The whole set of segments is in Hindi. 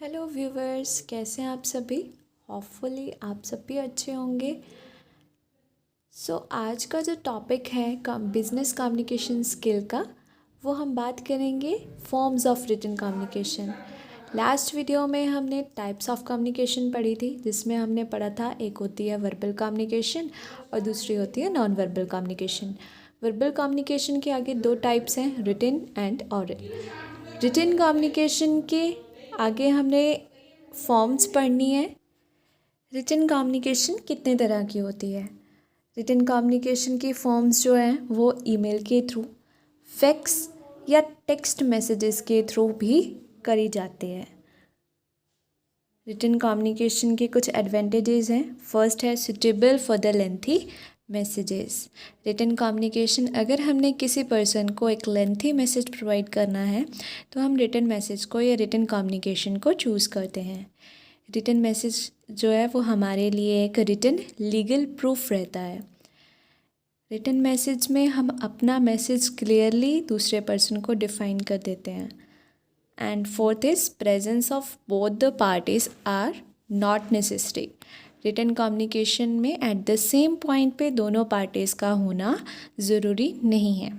हेलो व्यूवर्स, कैसे हैं आप सभी। होपफुली आप सब भी अच्छे होंगे। आज का जो टॉपिक है बिजनेस कम्युनिकेशन स्किल का, वो हम बात करेंगे forms of written communication. Last video में हमने टाइप्स ऑफ कम्युनिकेशन पढ़ी थी, जिसमें हमने पढ़ा था एक होती है वर्बल कम्युनिकेशन और दूसरी होती है non verbal communication. Verbal communication के आगे दो टाइप्स हैं, written and oral. Written communication के आगे हमने फॉर्म्स पढ़नी है। रिटन कम्युनिकेशन कितने तरह की होती है। रिटन कम्युनिकेशन की फॉर्म्स जो हैं वो ईमेल के थ्रू, फैक्स या टेक्स्ट मैसेजेस के थ्रू भी करी जाती है। रिटन कम्युनिकेशन के कुछ एडवांटेजेस हैं। फर्स्ट है suitable for the lengthy messages. Written communication, अगर हमने किसी पर्सन को एक लेंथी मैसेज प्रोवाइड करना है तो हम रिटन मैसेज को या रिटन कम्युनिकेशन को चूज़ करते हैं। रिटन मैसेज जो है वो हमारे लिए एक रिटन लीगल प्रूफ रहता है। रिटन मैसेज में हम अपना मैसेज क्लियरली दूसरे पर्सन को डिफाइन कर देते हैं। And fourth is presence of both the parties are not necessary. Written communication में एट द सेम पॉइंट पे दोनों पार्टीज़ का होना ज़रूरी नहीं है।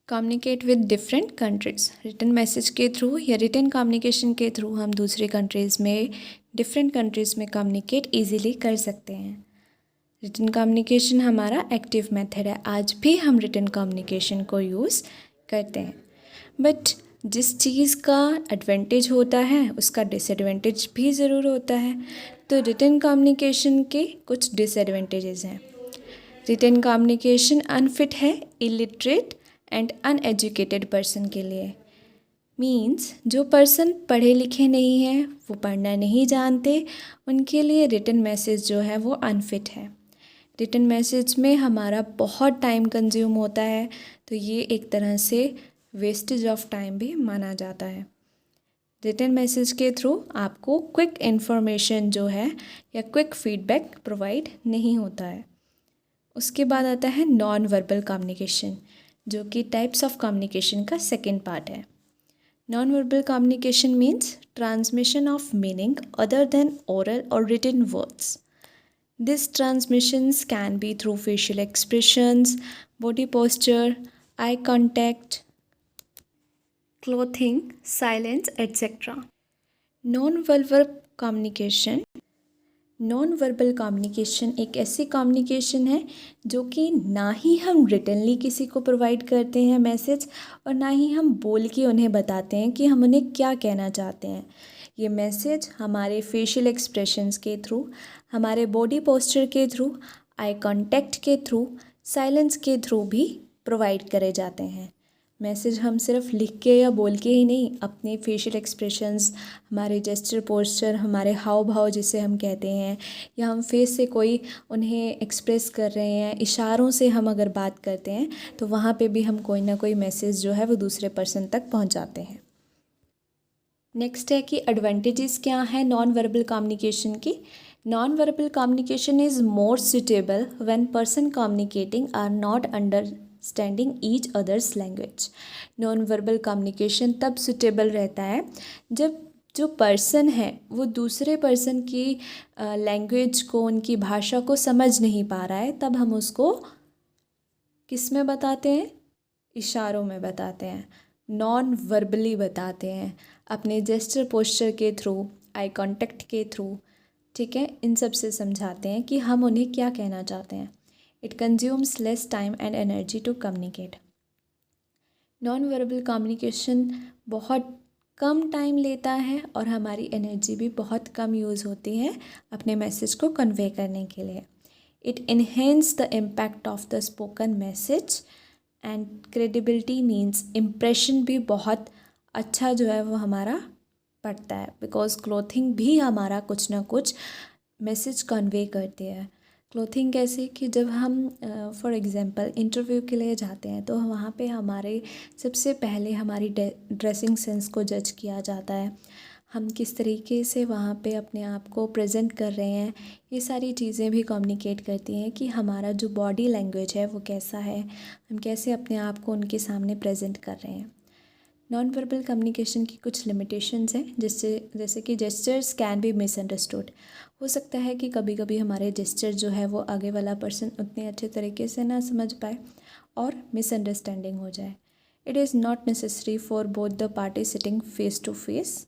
Communicate with different countries. Written message के थ्रू या रिटन कम्युनिकेशन के थ्रू हम दूसरी कंट्रीज़ में, डिफरेंट कंट्रीज़ में कम्युनिकेट ईजीली कर सकते हैं। रिटन कम्युनिकेशन हमारा एक्टिव मेथड है, आज भी हम रिटन कम्युनिकेशन को यूज़ करते हैं। बट जिस चीज़ का एडवांटेज होता है उसका डिसएडवांटेज भी ज़रूर होता है। तो रिटन कम्युनिकेशन के कुछ डिसएडवांटेजेस हैं। रिटन कम्युनिकेशन अनफिट है इलिटरेट एंड अनएजुकेटेड पर्सन के लिए। मीन्स जो पर्सन पढ़े लिखे नहीं हैं, वो पढ़ना नहीं जानते, उनके लिए रिटन मैसेज जो है वो अनफिट है। रिटन मैसेज में हमारा बहुत टाइम कंज्यूम होता है, तो ये एक तरह से वेस्टेज ऑफ टाइम भी माना जाता है। रिटन मैसेज के थ्रू आपको क्विक इन्फॉर्मेशन जो है या क्विक फीडबैक प्रोवाइड नहीं होता है। उसके बाद आता है नॉन वर्बल कम्युनिकेशन, जो कि टाइप्स ऑफ कम्युनिकेशन का सेकेंड पार्ट है। Non verbal communication means transmission of meaning other than oral और written words. These transmissions can be through facial expressions, body posture, eye contact, clothing, silence, etc. Non-verbal communication। Non verbal communication एक ऐसी कम्युनिकेशन है जो कि ना ही हम रिटनली किसी को प्रोवाइड करते हैं मैसेज, और ना ही हम बोल के उन्हें बताते हैं कि हम उन्हें क्या कहना चाहते हैं। ये मैसेज हमारे फेशियल एक्सप्रेशंस के थ्रू, हमारे बॉडी पोस्चर के थ्रू, आई कांटेक्ट के थ्रू, साइलेंस के थ्रू भी प्रोवाइड करे जाते हैं। मैसेज हम सिर्फ लिख के या बोल के ही नहीं, अपने फेशियल एक्सप्रेशंस, हमारे जेस्चर पोस्चर, हमारे हाव भाव जिसे हम कहते हैं, या हम फेस से कोई उन्हें एक्सप्रेस कर रहे हैं, इशारों से हम अगर बात करते हैं तो वहाँ पे भी हम कोई ना कोई मैसेज जो है वो दूसरे पर्सन तक पहुँचाते हैं। नेक्स्ट है कि एडवांटेजेस क्या हैं नॉन वर्बल कम्युनिकेशन की। Non verbal communication is more suitable when person communicating are not understanding each others language. Non verbal communication तब सुटेबल रहता है जब जो पर्सन है वो दूसरे पर्सन की लैंग्वेज को, उनकी भाषा को समझ नहीं पा रहा है, तब हम उसको किस में बताते हैं, इशारों में बताते हैं, नॉन वर्बली बताते हैं, अपने जेस्चर पोस्चर के थ्रू, आई कांटेक्ट के थ्रू, ठीक है, इन सब से समझाते हैं कि हम उन्हें क्या कहना चाहते हैं। It consumes less time and energy to communicate. Non verbal communication बहुत कम टाइम लेता है और हमारी एनर्जी भी बहुत कम यूज़ होती है अपने मैसेज को कन्वे करने के लिए। It enhance the impact of the spoken message and credibility means impression भी बहुत अच्छा जो है वो हमारा पड़ता है, बिकॉज क्लोथिंग भी हमारा कुछ ना कुछ मैसेज कन्वे करती है। क्लोथिंग कैसे कि जब हम फॉर एग्ज़ाम्पल इंटरव्यू के लिए जाते हैं तो वहाँ पे हमारे सबसे पहले हमारी ड्रेसिंग सेंस को जज किया जाता है, हम किस तरीके से वहाँ पे अपने आप को प्रेजेंट कर रहे हैं, ये सारी चीज़ें भी कम्युनिकेट करती हैं कि हमारा जो बॉडी लैंग्वेज है वो कैसा है, हम कैसे अपने आप को उनके सामने प्रेजेंट कर रहे हैं। नॉन वर्बल कम्युनिकेशन की कुछ लिमिटेशंस हैं, जैसे कि जेस्चर्स कैन बी मिसअंडरस्टूड। हो सकता है कि कभी कभी हमारे जेस्चर जो है वो आगे वाला पर्सन उतने अच्छे तरीके से ना समझ पाए और मिसअंडरस्टैंडिंग हो जाए। It is not necessary for both the party sitting face to face,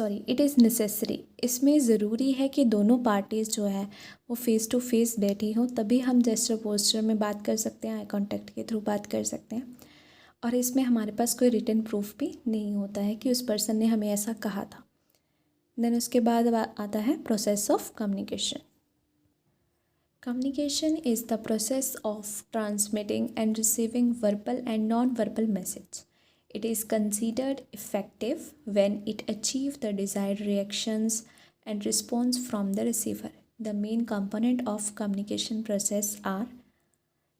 it is necessary, इसमें ज़रूरी है कि दोनों पार्टीज़ जो है वो फेस टू फेस बैठी हों, तभी हम जेस्चर पोस्चर में बात कर सकते हैं, आई कॉन्टैक्ट के थ्रू बात कर सकते हैं। और इसमें हमारे पास कोई रिटन प्रूफ भी नहीं होता है कि उस पर्सन ने हमें ऐसा कहा था। देन उसके बाद आता है process of communication. Communication is the process of transmitting and receiving verbal and non verbal message. It is considered effective when it achieves the desired reactions and response from the receiver. The main component of communication process are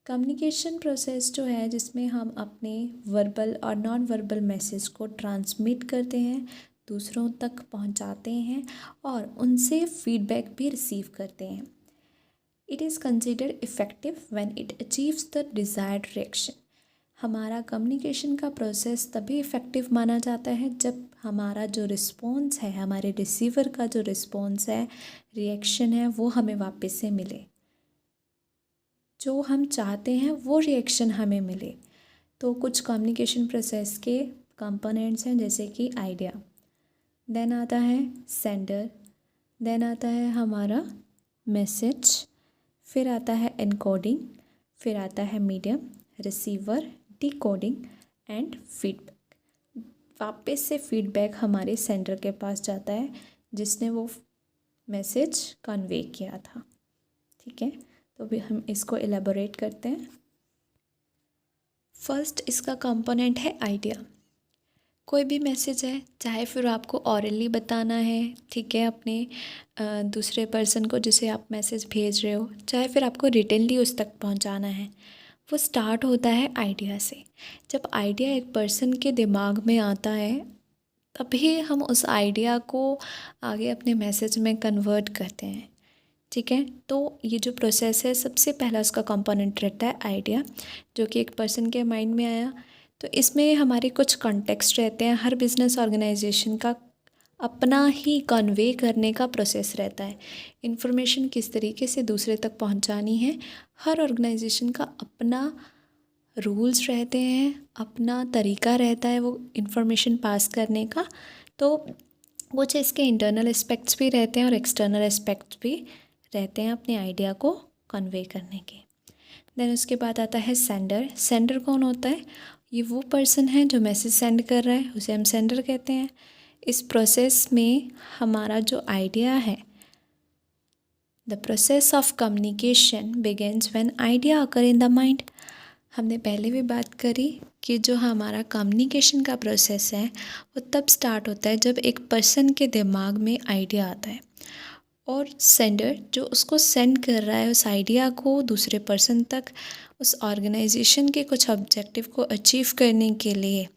communication process जो है जिसमें हम अपने वर्बल और नॉन वर्बल मैसेज को ट्रांसमिट करते हैं, दूसरों तक पहुंचाते हैं और उनसे फीडबैक भी रिसीव करते हैं. It is considered effective when it achieves the desired reaction. हमारा कम्युनिकेशन का प्रोसेस तभी इफ़ेक्टिव माना जाता है जब हमारा जो रिस्पॉन्स है, हमारे रिसीवर का जो रिस्पॉन्स है, रिएक्शन है, वो हमें वापस से मिले, जो हम चाहते हैं वो रिएक्शन हमें मिले. तो कुछ कम्युनिकेशन प्रोसेस के कंपोनेंट्स हैं, जैसे कि आइडिया, देन आता है सेंडर, देन आता है हमारा मैसेज, फिर आता है एनकोडिंग, फिर आता है medium, receiver, decoding and feedback. वापस से फीडबैक हमारे सेंडर के पास जाता है जिसने वो मैसेज कन्वे किया था. ठीक है, तो भी हम इसको एलेबोरेट करते हैं. फर्स्ट इसका कंपोनेंट है आइडिया. कोई भी मैसेज है, चाहे फिर आपको ऑरली बताना है, ठीक है, अपने दूसरे पर्सन को जिसे आप मैसेज भेज रहे हो, चाहे फिर आपको रिटनली उस तक पहुंचाना है, वो स्टार्ट होता है आइडिया से. जब आइडिया एक पर्सन के दिमाग में आता है तभी हम उस आइडिया को आगे अपने मैसेज में कन्वर्ट करते हैं. ठीक है, तो ये जो प्रोसेस है, सबसे पहला उसका कंपोनेंट रहता है आइडिया, जो कि एक पर्सन के माइंड में आया. तो इसमें हमारे कुछ कॉन्टेक्स्ट रहते हैं. हर बिजनेस ऑर्गेनाइजेशन का अपना ही कन्वे करने का प्रोसेस रहता है. इन्फॉर्मेशन किस तरीके से दूसरे तक पहुंचानी है, हर ऑर्गेनाइजेशन का अपना रूल्स रहते हैं, अपना तरीका रहता है वो इन्फॉर्मेशन पास करने का. तो कुछ इसके इंटरनल एस्पेक्ट्स भी रहते हैं और एक्सटर्नल एस्पेक्ट्स भी रहते हैं अपने आइडिया को कन्वे करने के. देन उसके बाद आता है सेंडर. सेंडर कौन होता है? ये वो पर्सन है जो मैसेज सेंड कर रहा है, उसे हम सेंडर कहते हैं. इस प्रोसेस में हमारा जो आइडिया है, the process of communication begins when idea occur in the mind. हमने पहले भी बात करी कि जो हमारा कम्युनिकेशन का प्रोसेस है वो तब स्टार्ट होता है जब एक पर्सन के दिमाग में आइडिया आता है और सेंडर जो उसको सेंड कर रहा है उस आइडिया को दूसरे पर्सन तक, उस ऑर्गेनाइजेशन के कुछ ऑब्जेक्टिव को अचीव करने के लिए,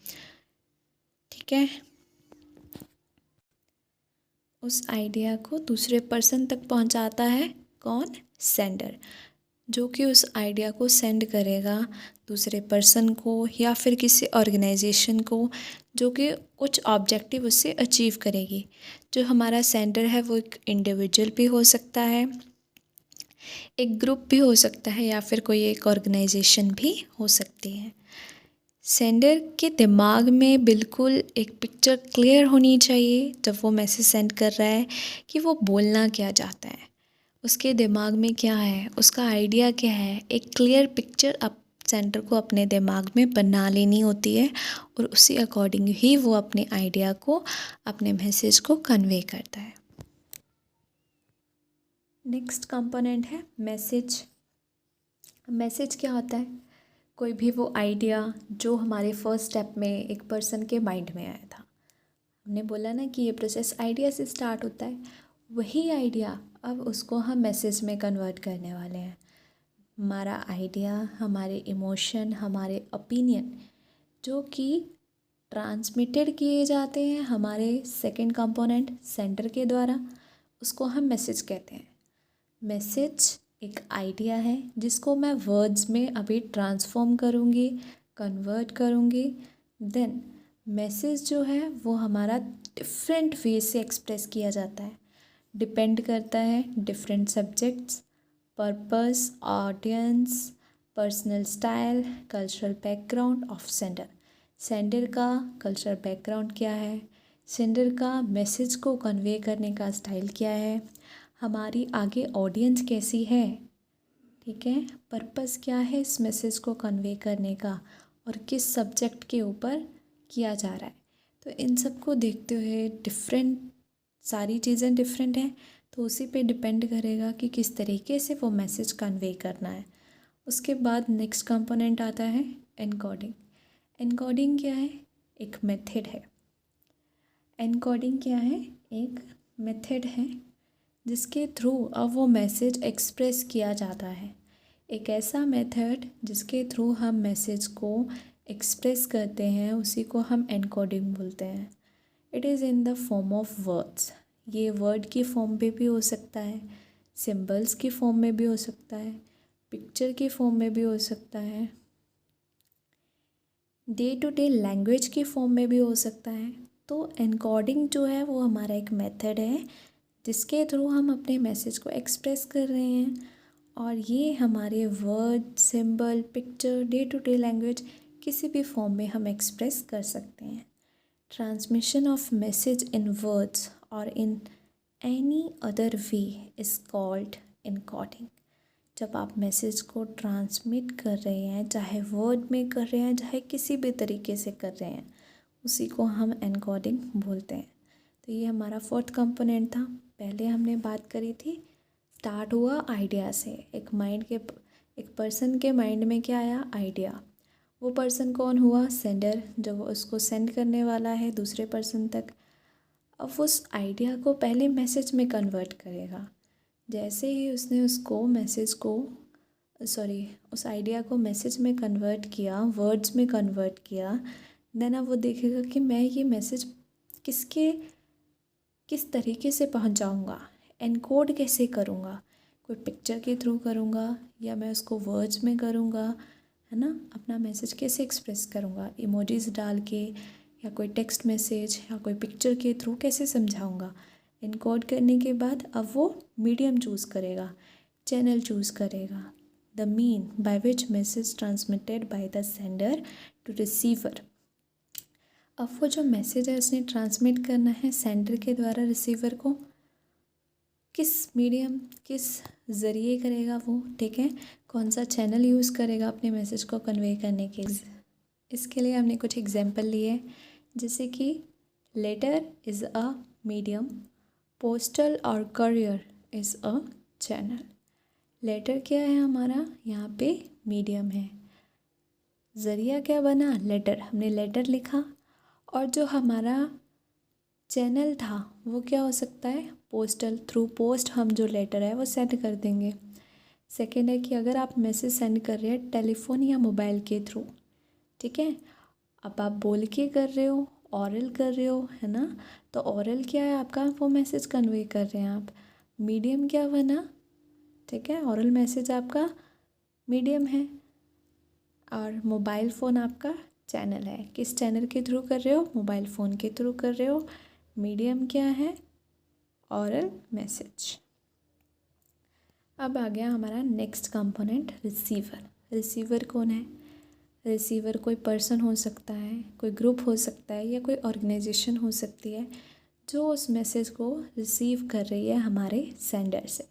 ठीक है, उस आइडिया को दूसरे पर्सन तक पहुंचाता है. कौन? सेंडर, जो कि उस आइडिया को सेंड करेगा दूसरे पर्सन को या फिर किसी ऑर्गेनाइजेशन को, जो कि कुछ ऑब्जेक्टिव उससे अचीव करेगी. जो हमारा सेंडर है वो एक इंडिविजुअल भी हो सकता है, एक ग्रुप भी हो सकता है, या फिर कोई एक ऑर्गेनाइजेशन भी हो सकती है. सेंडर के दिमाग में बिल्कुल एक पिक्चर क्लियर होनी चाहिए जब वो मैसेज सेंड कर रहा है कि वो बोलना क्या चाहता है, उसके दिमाग में क्या है, उसका आइडिया क्या है. एक क्लियर पिक्चर अब सेंडर को अपने दिमाग में बना लेनी होती है और उसी अकॉर्डिंग ही वो अपने आइडिया को, अपने मैसेज को कन्वे करता है. नेक्स्ट कंपोनेंट है मैसेज. मैसेज क्या होता है? कोई भी वो आइडिया जो हमारे फर्स्ट स्टेप में एक पर्सन के माइंड में आया था, हमने बोला ना कि ये प्रोसेस आइडिया से स्टार्ट होता है, वही आइडिया अब उसको हम मैसेज में कन्वर्ट करने वाले हैं. हमारा आइडिया, हमारे इमोशन, हमारे ओपिनियन जो कि ट्रांसमिटेड किए जाते हैं हमारे सेकंड कंपोनेंट सेंडर के द्वारा, उसको हम मैसेज कहते हैं. मैसेज एक आइडिया है जिसको मैं वर्ड्स में अभी ट्रांसफॉर्म करूँगी, कन्वर्ट करूँगी, देन मैसेज जो है वो हमारा डिफरेंट वे से एक्सप्रेस किया जाता है, डिपेंड करता है different subjects, purpose, audience, personal style, cultural background of sender. Sender का कल्चरल बैकग्राउंड क्या है, सेंडर का मैसेज को कन्वे करने का स्टाइल क्या है, हमारी आगे ऑडियंस कैसी है, ठीक है, पर्पस क्या है इस मैसेज को कन्वे करने का और किस सब्जेक्ट के ऊपर किया जा रहा है। तो इन सब को देखते हुए डिफरेंट सारी चीज़ें डिफरेंट हैं, तो उसी पे डिपेंड करेगा कि किस तरीके से वो मैसेज कन्वे करना है। उसके बाद नेक्स्ट कंपोनेंट आता है एनकोडिंग। एनकोडिंग क्या है, एक मेथड है। एनकोडिंग क्या है, एक मेथड है जिसके थ्रू अब वो मैसेज एक्सप्रेस किया जाता है। एक ऐसा मेथड जिसके थ्रू हम मैसेज को एक्सप्रेस करते हैं उसी को हम एनकोडिंग बोलते हैं। It is in the form of words. ये वर्ड की फॉर्म पे भी हो सकता है, सिंबल्स की फॉर्म में भी हो सकता है, पिक्चर की फॉर्म में भी हो सकता है, डे टू डे लैंग्वेज की फॉर्म में भी हो सकता है। तो एनकोडिंग जो है वो हमारा एक मेथड है जिसके थ्रू हम अपने मैसेज को एक्सप्रेस कर रहे हैं और ये हमारे word, symbol, picture, day to day language किसी भी फॉर्म में हम एक्सप्रेस कर सकते हैं। Transmission of message in words और in any other way is called encoding. जब आप मैसेज को ट्रांसमिट कर रहे हैं, चाहे वर्ड में कर रहे हैं, चाहे किसी भी तरीके से कर रहे हैं, उसी को हम एनकोडिंग बोलते हैं। तो ये हमारा फोर्थ कंपोनेंट था। पहले हमने बात करी थी, स्टार्ट हुआ आइडिया से। एक पर्सन के माइंड में क्या आया, आइडिया। वो पर्सन कौन हुआ, सेंडर, जो उसको सेंड करने वाला है दूसरे पर्सन तक। अब उस आइडिया को पहले मैसेज में कन्वर्ट करेगा। जैसे ही उसने उस आइडिया को मैसेज में कन्वर्ट किया, वर्ड्स में कन्वर्ट किया, देन अब वो देखेगा कि मैं ये मैसेज किस तरीके से पहुंचाऊंगा, एनकोड कैसे करूंगा, कोई पिक्चर के थ्रू करूंगा या मैं उसको वर्ड्स में करूंगा, है ना, अपना मैसेज कैसे एक्सप्रेस करूंगा, इमोजीज डाल के या कोई टेक्स्ट मैसेज या कोई पिक्चर के थ्रू कैसे समझाऊंगा। एनकोड करने के बाद अब वो मीडियम चूज़ करेगा, चैनल चूज़ करेगा, the mean by which message transmitted by the sender to receiver. अब वो जो मैसेज है उसने ट्रांसमिट करना है सेंडर के द्वारा रिसीवर को, किस मीडियम, किस ज़रिए करेगा वो, ठीक है, कौन सा चैनल यूज़ करेगा अपने मैसेज को कन्वे करने के लिए। इसके लिए हमने कुछ एग्जांपल लिए, जैसे कि letter is a medium, postal और carrier is a channel. Letter क्या है हमारा, यहाँ पे मीडियम है, ज़रिया क्या बना, लेटर, हमने लेटर लिखा, और जो हमारा चैनल था वो क्या हो सकता है, पोस्टल, थ्रू पोस्ट हम जो लेटर है वो सेंड कर देंगे। सेकेंड है कि अगर आप मैसेज सेंड कर रहे हैं टेलीफोन या मोबाइल के थ्रू, ठीक है, अब आप बोल के कर रहे हो, ऑरल कर रहे हो, है ना, तो ऑरल क्या है आपका, वो मैसेज कन्वे कर रहे हैं आप, मीडियम क्या बना, ठीक है, ऑरल मैसेज आपका मीडियम है और मोबाइल फ़ोन आपका चैनल है। किस चैनल के थ्रू कर रहे हो, मोबाइल फ़ोन के थ्रू कर रहे हो, मीडियम क्या है, ऑरल मैसेज। अब आ गया हमारा नेक्स्ट कंपोनेंट, रिसीवर। रिसीवर कौन है, रिसीवर कोई पर्सन हो सकता है, कोई ग्रुप हो सकता है या कोई ऑर्गेनाइजेशन हो सकती है जो उस मैसेज को रिसीव कर रही है हमारे सेंडर से।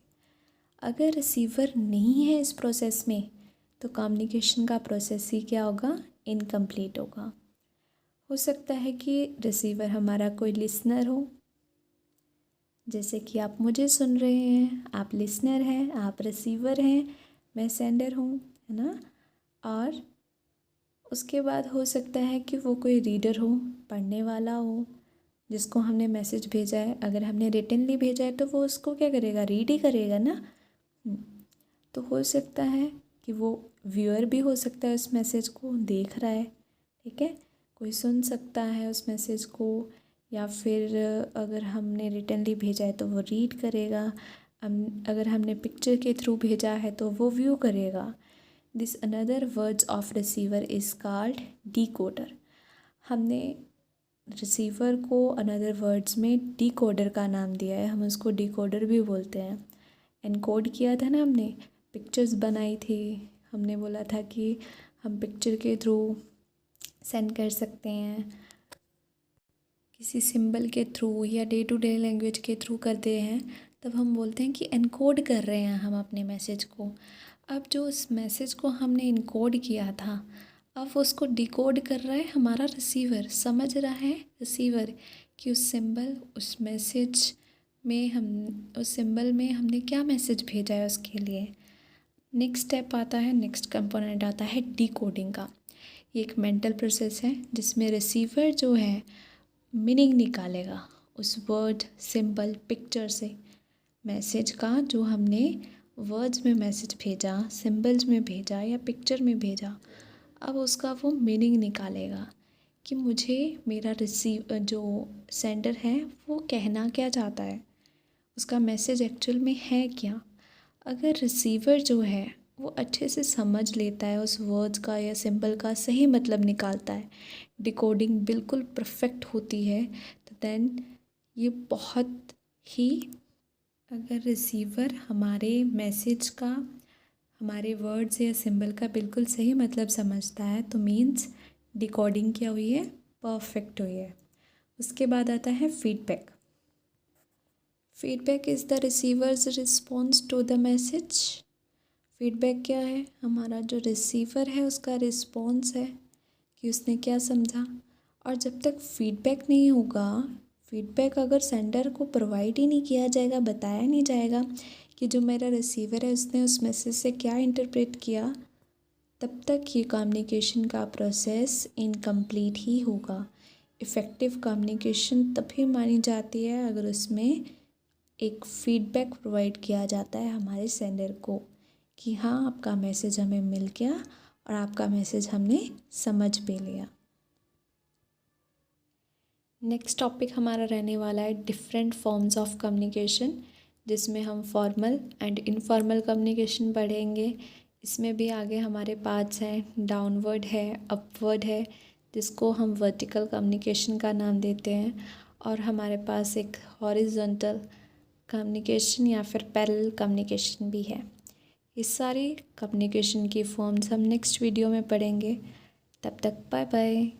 अगर रिसीवर नहीं है इस प्रोसेस में तो कम्युनिकेशन का प्रोसेस ही क्या होगा, इनकम्प्लीट होगा। हो सकता है कि रिसीवर हमारा कोई लिसनर हो, जैसे कि आप मुझे सुन रहे हैं, आप लिसनर हैं, आप रिसीवर हैं, मैं सेंडर हूँ, है ना। और उसके बाद हो सकता है कि वो कोई रीडर हो, पढ़ने वाला हो, जिसको हमने मैसेज भेजा है, अगर हमने रिटनली भेजा है तो वो उसको क्या करेगा, रीड ही करेगा ना। तो हो सकता है कि वो व्यूअर भी हो सकता है, उस मैसेज को देख रहा है, ठीक है, कोई सुन सकता है उस मैसेज को, या फिर अगर हमने रिटनली भेजा है तो वो रीड करेगा, अगर हमने पिक्चर के थ्रू भेजा है तो वो व्यू करेगा। This another words of receiver is called decoder. हमने रिसीवर को अनदर वर्ड्स में डिकोडर का नाम दिया है, हम उसको डिकोडर भी बोलते हैं। एनकोड किया था ना हमने, पिक्चर्स बनाई थी, हमने बोला था कि हम पिक्चर के थ्रू सेंड कर सकते हैं, किसी सिंबल के थ्रू या डे टू डे लैंग्वेज के थ्रू करते हैं, तब हम बोलते हैं कि एनकोड कर रहे हैं हम अपने मैसेज को। अब जो उस मैसेज को हमने इनकोड किया था, अब उसको डिकोड कर रहा है हमारा रिसीवर। समझ रहा है रिसीवर कि उस सिंबल, उस मैसेज में हम, उस सिंबल में हमने क्या मैसेज भेजा है उसके लिए। नेक्स्ट स्टेप आता है, नेक्स्ट कंपोनेंट आता है डिकोडिंग का। ये एक मेंटल प्रोसेस है जिसमें रिसीवर जो है मीनिंग निकालेगा उस वर्ड, सिंबल, पिक्चर से। मैसेज का जो हमने वर्ड्स में मैसेज भेजा, सिंबल्स में भेजा या पिक्चर में भेजा, अब उसका वो मीनिंग निकालेगा कि मुझे मेरा जो सेंडर है वो कहना क्या चाहता है, उसका मैसेज एक्चुअल में है क्या। अगर रिसीवर जो है वो अच्छे से समझ लेता है, उस वर्ड्स का या सिंबल का सही मतलब निकालता है, डिकोडिंग बिल्कुल परफेक्ट होती है, तो देन ये बहुत ही, अगर रिसीवर हमारे मैसेज का, हमारे वर्ड्स या सिंबल का बिल्कुल सही मतलब समझता है, तो मीन्स डिकोडिंग क्या हुई है, परफेक्ट हुई है। उसके बाद आता है feedback. Feedback is the receiver's response to the message. Feedback क्या है, हमारा जो रिसीवर है उसका रिस्पॉन्स है कि उसने क्या समझा। और जब तक फीडबैक नहीं होगा, फीडबैक अगर सेंडर को प्रोवाइड ही नहीं किया जाएगा, बताया नहीं जाएगा कि जो मेरा रिसीवर है उसने उस मैसेज से क्या इंटरप्रेट किया, तब तक ये कम्युनिकेशन का प्रोसेस इनकम्प्लीट ही होगा। इफ़ेक्टिव कम्युनिकेशन तभी मानी जाती है अगर उसमें एक फीडबैक प्रोवाइड किया जाता है हमारे सेंडर को कि हाँ, आपका मैसेज हमें मिल गया और आपका मैसेज हमने समझ भी लिया। नेक्स्ट टॉपिक हमारा रहने वाला है डिफरेंट फॉर्म्स ऑफ कम्युनिकेशन, जिसमें हम फॉर्मल एंड इनफॉर्मल कम्युनिकेशन पढ़ेंगे। इसमें भी आगे हमारे पार्ट्स हैं, डाउनवर्ड है, अपवर्ड है, जिसको हम वर्टिकल कम्युनिकेशन का नाम देते हैं, और हमारे पास एक हॉरिजॉन्टल कम्युनिकेशन या फिर पैरेलल कम्युनिकेशन भी है। ये सारी कम्युनिकेशन की फॉर्म्स हम नेक्स्ट वीडियो में पढ़ेंगे। तब तक बाय बाय।